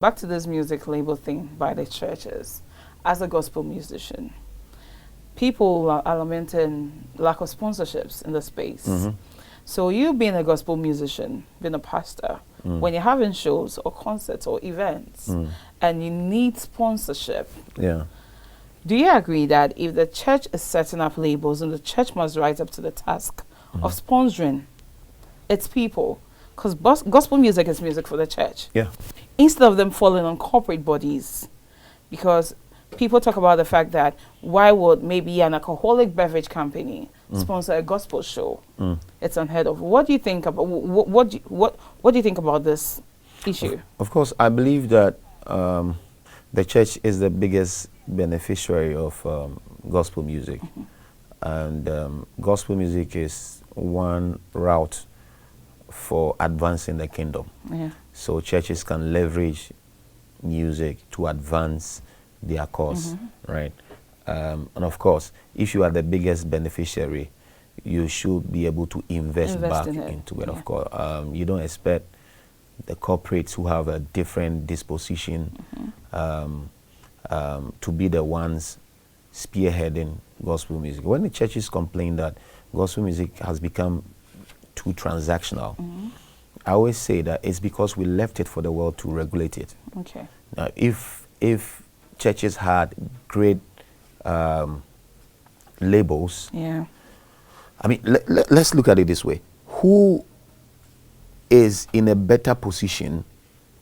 Back to this music label thing by the churches. As a gospel musician, people are lamenting lack of sponsorships in the space. Mm-hmm. So you being a gospel musician, being a pastor, when you're having shows or concerts or events and you need sponsorship, Yeah. do you agree that if the church is setting up labels and the church must rise up to the task of sponsoring its people? Because gospel music is music for the church. Yeah. Instead of them falling on corporate bodies, because people talk about the fact that why would maybe an alcoholic beverage company sponsor a gospel show? It's unheard of. What do you think about what do you think about this issue? Of course, I believe that the church is the biggest beneficiary of gospel music, and gospel music is one route for advancing the kingdom. Yeah. So churches can leverage music to advance their cause, right? And of course, if you are the biggest beneficiary, you should be able to invest back into it. Of course, you don't expect the corporates who have a different disposition to be the ones spearheading gospel music. When the churches complain that gospel music has become too transactional, I always say that it's because we left it for the world to regulate it. Okay. Now, if churches had great labels, Yeah. I mean, let's look at it this way: who is in a better position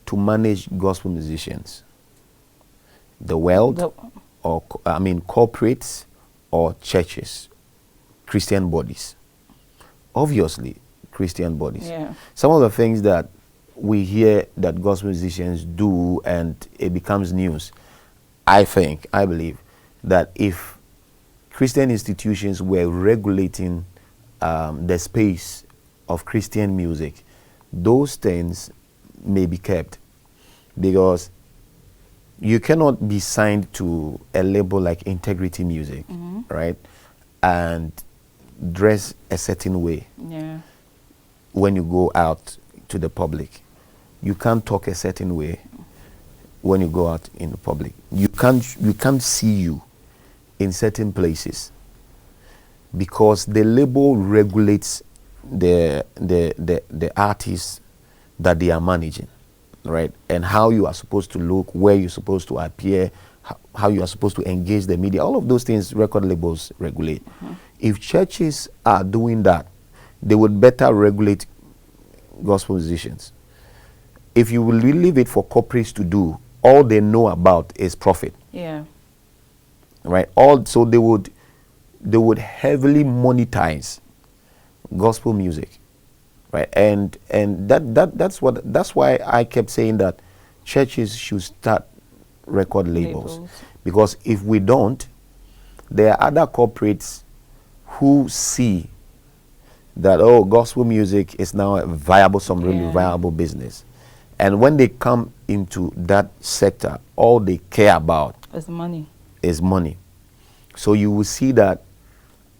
to manage gospel musicians? The world, or corporates, or churches, Christian bodies? Obviously, Christian bodies. Yeah. Some of the things that we hear that gospel musicians do and it becomes news, I believe that if Christian institutions were regulating the space of Christian music, those things may be kept, because you cannot be signed to a label like Integrity Music, right, and dress a certain way. Yeah. When you go out to the public, you can't talk a certain way when you go out in the public. You can't see you in certain places, because the label regulates the artists that they are managing, right? And how you are supposed to look, where you're supposed to appear, how you are supposed to engage the media. All of those things record labels regulate. If churches are doing that, they would better regulate gospel musicians. If you will leave it for corporates to do, all they know about is profit. Yeah. Right? So they would heavily monetize gospel music. Right? And that's why I kept saying that churches should start record labels. Because if we don't, there are other corporates who see that, oh, gospel music is now a viable, really viable business. And when they come into that sector, all they care about is money. So you will see that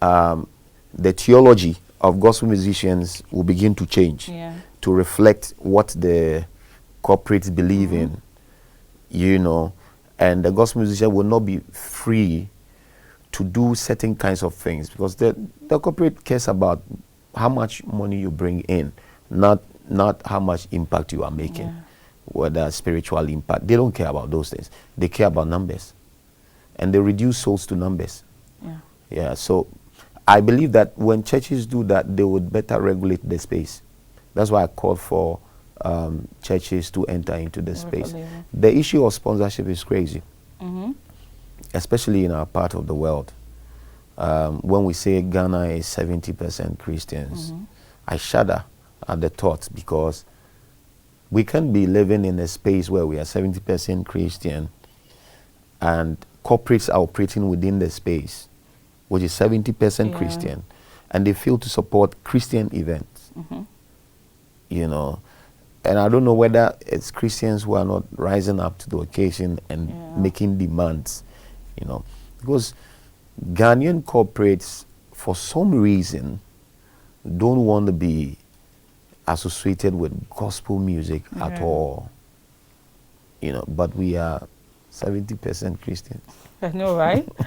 the theology of gospel musicians will begin to change to reflect what the corporates believe in, and the gospel musician will not be free to do certain kinds of things, because the corporate cares about how much money you bring in, not how much impact you are making, whether spiritual impact. They don't care about those things. They care about numbers, and they reduce souls to numbers. Yeah. So I believe that when churches do that, they would better regulate the space. That's why I called for churches to enter into the space. The issue of sponsorship is crazy, especially in our part of the world. When we say Ghana is 70% Christians, I shudder at the thought, because we can't be living in a space where we are 70% Christian and corporates are operating within the space, which is 70% Christian, and they fail to support Christian events. And I don't know whether it's Christians who are not rising up to the occasion and making demands, because Ghanaian corporates, for some reason, don't want to be associated with gospel music at all. you know, but we are 70% Christian. I know, right?